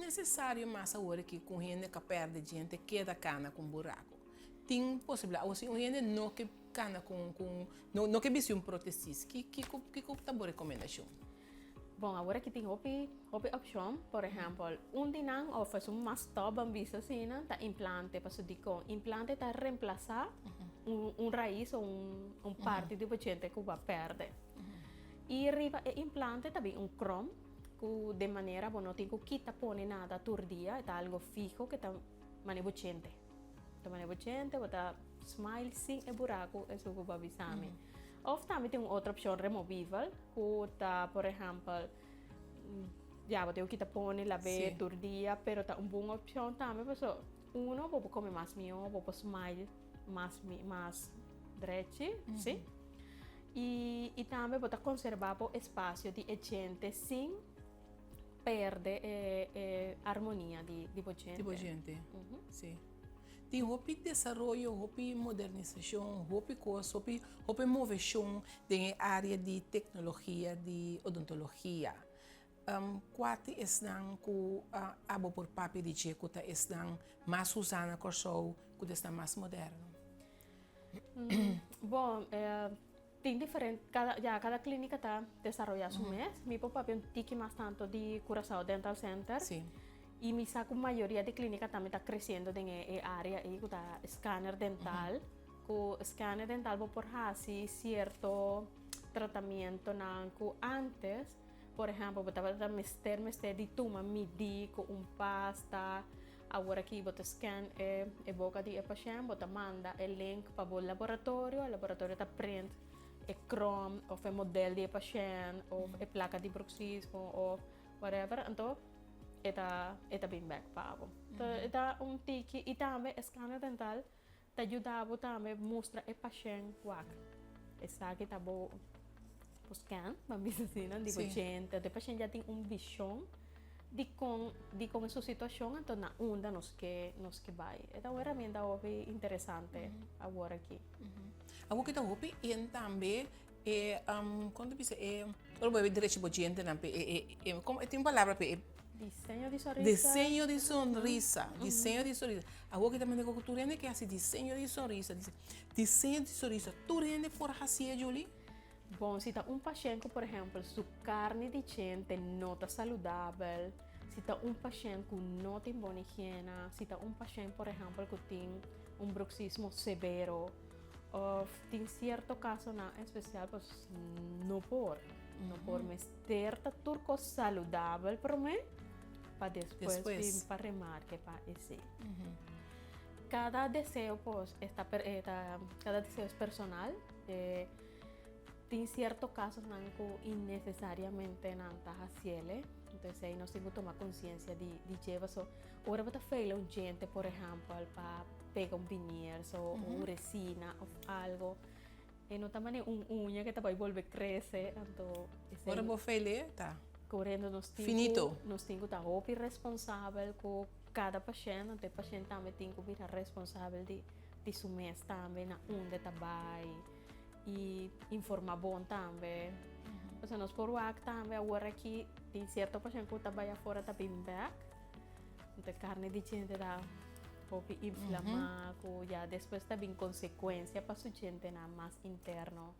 necessário mais agora que com gente que perde gente queda cana com buraco. Tem possibilidade, ou se gente não que cana não que bisi protestis, que tá boa recomendação. Bom, agora que tem outra opção, por exemplo, dinang oferece mais bambisa assim, tá implante, para digo, implante tá reemplazar raiz ou parte de paciente que vai perder. E arriba e implante também chrome, que de maneira, bom, não tem que quitar pone nada todo dia, é algo fijo que tá manejo paciente. Tá manejo paciente, bota smile sem e buraco, isso que vai avisar. Ou também tem outra opção removível, que tá, por exemplo, já você que põe lá bem todo dia, pero tá boa opção também, porque pode comer mais melhor, pode smile mais direto, sim? E também pode conservar o espaço de gente sem perder a harmonia de gente. Tipo gente, sim. Tem hopi desenvolvimento, hopi modernização, hopi coisa, hopi inovação na área de tecnologia, de odontologia. Quatro estão com abo por papi de checo, tá estão mais usando corso, que está mais moderno. Bom, tem diferente, cada clínica está desenvolvendo su mês. Mi papá tem um tique mais tanto de Curaçao Dental Center. Sim. E mi sa que a maioria de clínicas também está crescendo na área aí, com scanner dental. Com scanner dental por fazer certo tratamento que antes, por exemplo, botava mester de tuma medir com pasta. Agora que você scan a boca do paciente, você manda o link para o laboratório está print o chrome, ou o modelo do paciente, ou a placa de bruxismo, ou whatever. Então, é bem back pago. Então, é tique e também o scanner dental te ajuda também a mostrar o paciente o que está bom o scan, vamos dizer assim, o paciente já tem visão de como a sua situação, então na onda nos que vai. É uma ferramenta interessante agora aqui. Agora que está hopi e também quando você eu vou direito para gente não como tem palavra para Desenho de sonrisa. desenho de sonrisa, desenho de sonrisa. Agora que também tu rende que assim desenho de sonrisa, desenho de sonrisa, tu rende por assim Julie? Bom, se está paciente, por exemplo, sua carne de gente não está saudável, se está paciente que não tem boa higiene, se está paciente, por exemplo, que tem bruxismo severo, ou tem certo caso na especial, pues não por mas ter turco saudável para mim, para depois para remarque para esse. Cada desejo, pues, cada desejo es personal. Tem certos casos que innecessariamente não está fazendo, então aí nós temos que tomar consciência de llevar isso. Agora você faz gente, por exemplo, para pegar vinil ou resina ou algo, e não também unha que vai volver crescer, então Agora vou fazer, tá? Correndo nós temos que estar responsável com cada paciente, então o paciente também tem que ser responsável de seu mês também, na onde trabalha. E informar bom também. Porque nós por aqui também, agora que tem certo paciente que trabalha fora está bem back, então carne de gente dá inflamar, já depois está bem consequência para a gente na mais interno,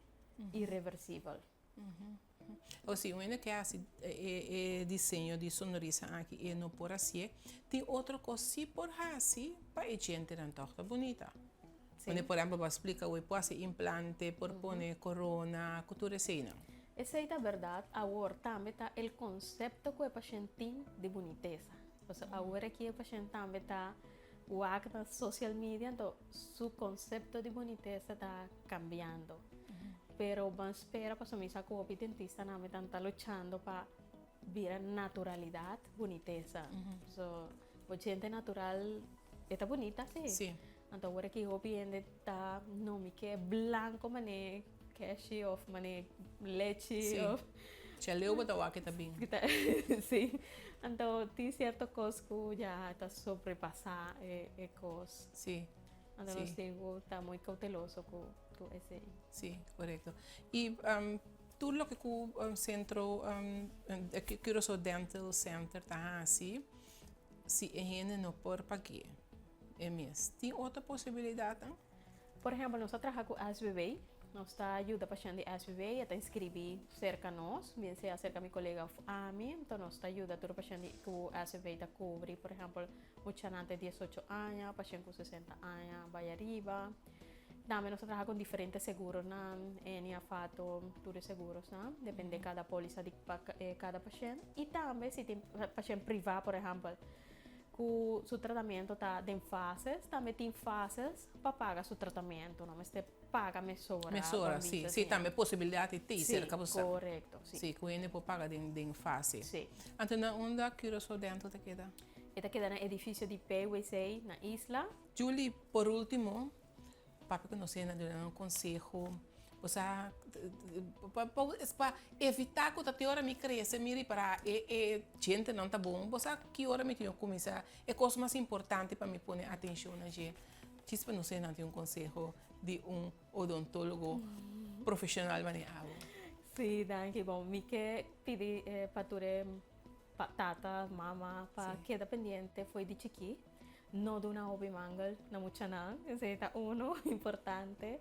irreversível. Ou seja, ainda que assim desenho de sonrisa aqui e não por assim, tem outra coisa se por assim para a gente não torta bonita. Onde, por exemplo, vai explicar o pode ser implante, por poner corona, cultura assim. Essa é a verdade. Agora também está o conceito que o paciente tem de boniteza. Agora que o paciente também está o acto na social media, então seu conceito de boniteza está cambiando. Pero vamos esperar para misa que o dentista também está lutando para ver naturalidade, boniteza. O gente natural está bonita, sim. Sim. Então agora que o paciente está nome que é branco, mané cashy of mané leite of já leu para o que está bem. Sim. Então tem certa coisa que já está sobrepassar a coisa. Sim. Então nós temos que estar muito cauteloso com esse. Sim, correto. E tudo o que o centro, que o Dental Center está assim, se a gente não por pagar, é mesmo. Tem outra possibilidade? Hein? Por ejemplo, nosotros trabajamos con SBB, nos da ayuda para gente de SBB, hasta inscribir cerca nos, bien sea cerca mi colega of AMI, entonces nos da ayuda a todo paciente que SBB da cubre, por ejemplo, mucha gente de 18 años, paciente con 60 años, vaya arriba. También nosotros trabajamos con diferentes seguros, Enia, Fato, todos seguros, depende de cada póliza de cada paciente. Y también si tiene paciente privado, por ejemplo, que su tratamiento está en fases, também tem fases para pagar seu tratamento, não? Mas você paga mesora. Mesora, sim. Sim, também possibilidade de ter cerca você. Correto, sim. Sim, que ele pode pagar em fase. Sim. Então, onde a cura só dentro da queda? Esta queda no edifício de PwC, na isla. Julie, por último, papai que não sei, um conselho, você para evitar que a hora me cresça, me para gente não tá bom, você que hora me tenho que começar, é coisa mais importante para me pôr atenção na gente. Tipo, não sei, não tem conselho de odontólogo profissional maneado. Sim, danke. Bom, me que pedi para tu tata, mama, para queda pendiente foi de chiqui, não do na obi mangal, na mucha nan, esse é importante.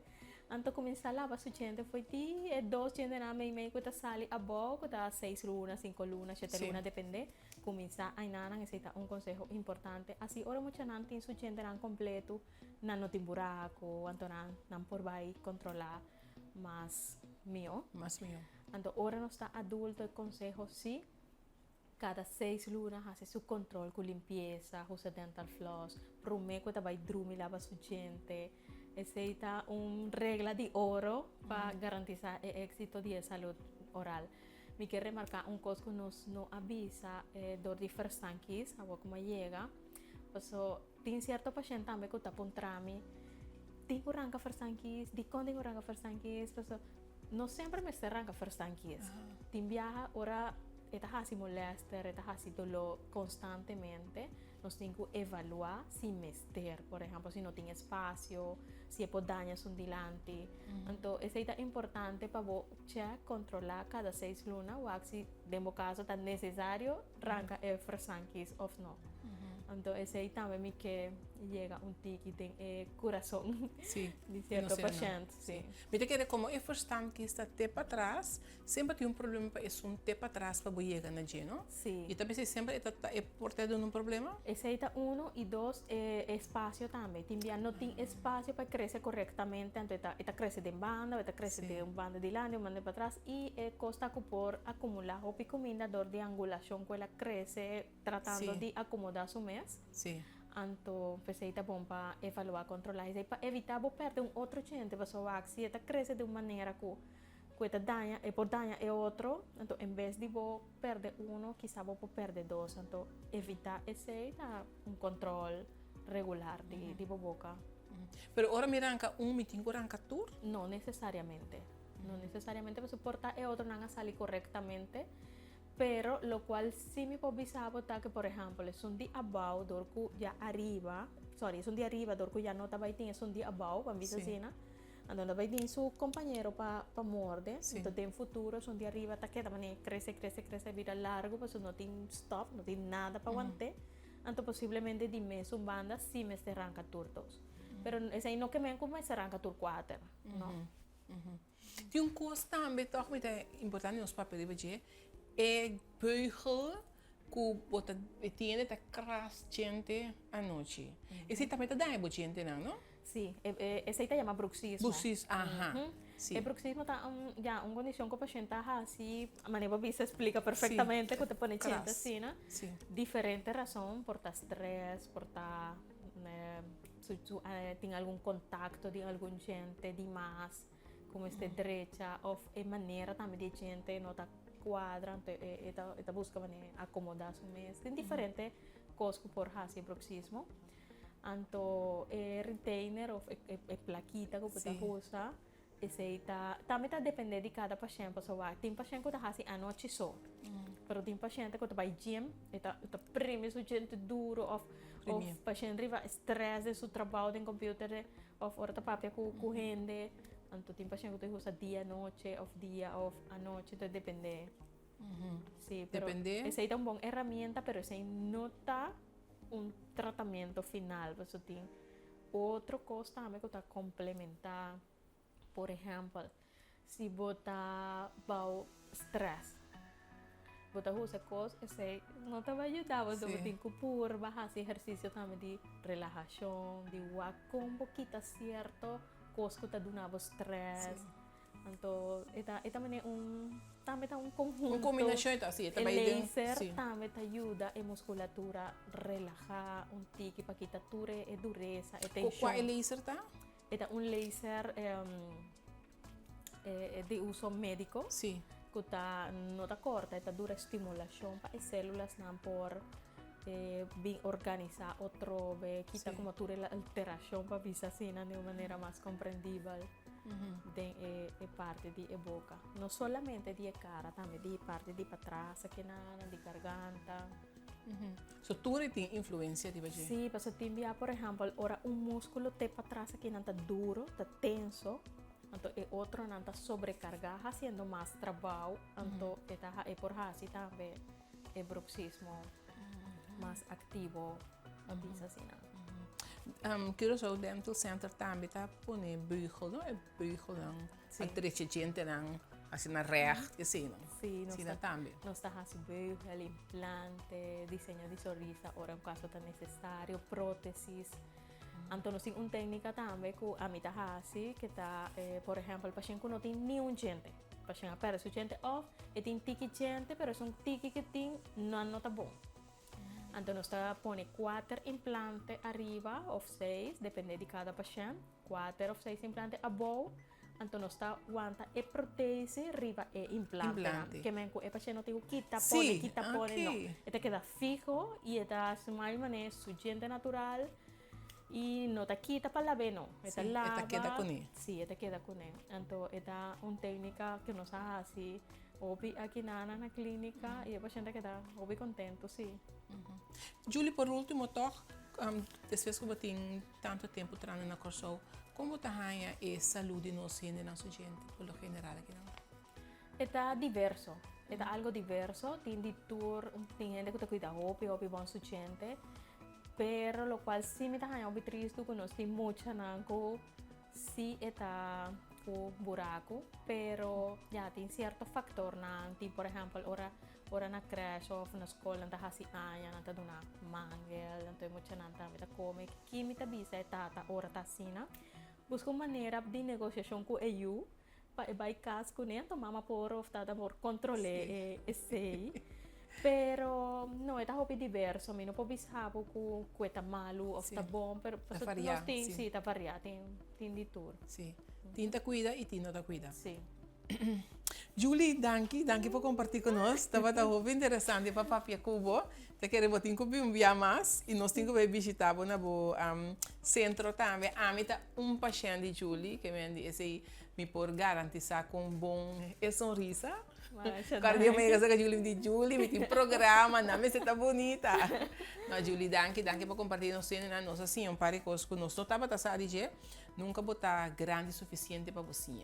Anto começar lá, a gente foi de 2 gente na meio que tá sali a boca, tá 6 lunas, 5 lunas, 7 lunas, depende. Começar a nana necessita conselho importante. Assim, ora muita nan tem su gente nan completo, nan no tem buraco, anto nan por vai controlar mais mio. Mais mio. Anto ora não está adulto, o conselho sim. Cada 6 lunas hace su control con limpieza, usa dental floss, prometo que vai dormir lava su gente. Esa es una regla de oro para garantizar el éxito de la salud oral. Me quiero remarcar un cosa que nos avisa dos diferentes tanques, agua como llega. Pues, tiene cierto paciente también que está por trami, tengo ranca first tanques, di con tengo ranca first tanques, pues, no siempre me está ranca first tanques. Tin viaja ahora esta hasi molester, esta hasi dolor constantemente. Nos tengo que evaluar si mester, por ejemplo, si no tiene espacio, si es por daños un dilante. Entonces, es importante para vos controlar cada 6 lunas o si en caso es necesario, arranca el fresankis o no. Entonces, ahí también me que llega un ticket en corazón de cierto paciente. Sí. Mira que como é forçado que está até para trás, sempre tem problema para isso até para trás para chegar na gente, não? Sim. E também sempre é portado um problema. Esse é 1 e 2 espaço também. Também não tem espaço para crescer corretamente, então está cresce de banda, está cresce de banda de lado, de banda para trás e costa por acumular o comida dor de angulação que ela cresce tratando de acomodar su mes. Sim. Então, é bom para evaluar, controlar isso para evitar perder outro gente, para se ela cresce de uma maneira que ela danha, e por danha é outro, então, em vez de perder quizá perder 2, então, evitar esse controle regular de boca. Pero ahora me arranca me tengo que arrancar tour? Não necessariamente. Não necessariamente, porque portar é outro não salir correctamente. Pero lo cual sí me puedo avisar que, por ejemplo, es un día abajo, dorku ya arriba, es un día arriba, dorku ya no está baiting, es un día abajo, para mí se andando baiting su compañero para morder, entonces en futuro es un día arriba, hasta que también crece, vida largo, pues no tiene stop, no tiene nada para aguantar, entonces posiblemente de mes un banda sí me se arranca tur 2, pero es ahí no que me como se arranca tur 4, no. Tem coisa também, toch, muito importante nos papéis de é beugel que bota tiene ta cras gente a noite. Esse também tá dando gente não? Sim, esse aí se chama bruxismo. Bruxismo, aham. Sim. O bruxismo tá uma condição que o paciente tá assim, a maneira que se explica perfeitamente que te põe gente assim, né? Sim. Diferente razão, por tá stress, por tá tem algum contato de algum gente demais, como este derecha, ou é maneira também de gente não tá quadra, esta busca acomodar su mes. Tem diferentes coisas por fazer bruxismo. Então, retainer ou plaquita que você usa, também está dependendo de cada paciente. Tem paciente que está fazendo a noite só, mas tem paciente que está vai gym, está prime su gente duro, ou paciente riva stress de su trabalho no computador, ou outra papel com gente. Então, tem paciente que usa dia, noite, a noite, então depende. Sí, pero depende. esa es una buena herramienta, pero esa no está un tratamiento final, pues eso tiene otro cosa también que está complementar. Por ejemplo, si bota bau stress, bota usa cosas, esse não te vai ajudar, você Sí. tem que pôr, bajar exercício também de relajação, de com um pouquinho certo, coisa que te dá stress. Sí. Então, também também tá um conjunto. Uma combinação então, sim, O também laser sim. também te ajuda a musculatura relajar um tique para que te ture a dureza, a tensão. Qual é o laser tá? É um laser de uso médico. Sim. Que tá não tá corta, tá dura estimulação para as células não por bem organizar outro ve que tá Sí. como ture a alteração para visar assim de uma maneira mais compreendível. De parte de boca. Não solamente de cara, também de parte de para trás, aqui de garganta. So toere tem influência tipo de. Sim, para timbia, por exemplo, ora músculo te para trás aqui não está duro, está tenso. Então, e outro não está sobrecargado, fazendo mais trabalho. Então, é por assim também é bruxismo mais ativo, avisa assim. Curaçao Dental Center também tá põe beugel, não é beugel não. Sim. A treche gente não, assim na recht, assim não. Sim, Sim, também. nós está fazendo beugel, implante, desenho de sorriso, ora um caso está necessário, próteses. Então, nós temos uma técnica também que a mim está fazendo, que está, por exemplo, o paciente que não tem nenhum dente. O paciente aparece o dente off, e tem tique dente, mas é um tique que tem, não está bom. Então, nós está põe 4 implantes arriba, ou 6, depende de cada paciente, 4 ou 6 implantes abaixo. Então, nós está aguanta e protese arriba e implante. Que mesmo o paciente não tem o quita, põe, não. Ele queda fijo e está de uma maneira su dente natural. E não está quita para lavar, não. Sim, esta queda com ele. Sim, esta queda com ele. Então, é uma técnica que nós fazemos aqui na clínica e o paciente queda contente, sim. Julie, por último, toque, después que você tem tanto tempo trabalhando na Curaçao, como está a saúde nossa gente, nossa gente, por lo general aqui não? É diverso. É algo diverso. Tem gente que cuida de bom su gente. Pero lo cual sí me está muy triste que nos tem mucha nanco sí está o buraco, pero ya tem cierto factor na tem por ejemplo ora na creche ou na escola nta hasi anya nta duna mangel nta mucha nanta meta come que me tá bisa tata ora tá sina busca uma maneira de negociação com EU para vai cas com nento mama por of tata por controle esse. Pero no, está hobby diverso, mi no può bisabo ku está malu o está bom, pero tá variado, sim, está variado, tem de tudo. Sim. Tinta cuida e tinta não cuida. Sim. Julie, danke por compartilhar conosco. Estava muito interessante para Papia Cubo. Te queremos ter um dia mais e nós temos que visitar no centro também. A mim tá paciente de Julie que me por garantizar com bom sorriso. Quando eu me casa com a Julie, me diz, Julie, me tem programa, não me está bonita. Não, Julie, danke por compartilhar nossa assim, pare conosco. Nós não estava a dizer, nunca botar grande o suficiente para você.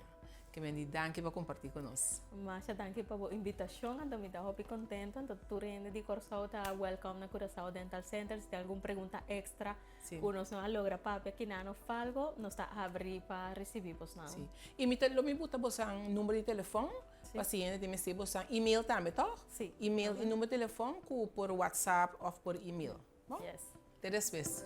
Que me diz, danke por compartilhar conosco. Mas danke pela invitação, então me dá muito contento. Então, tu rende de Curaçao, tá welcome na Curaçao Dental Center. Se tem alguma pergunta extra, que nós não logra papi aqui não falgo, nós está abrir para receber você. Sim. E me botar você número de telefone. Paciente tem que você e-mail também, tá? Sim. E-mail e número de telefone por WhatsApp ou por e-mail. Yes. Até depois.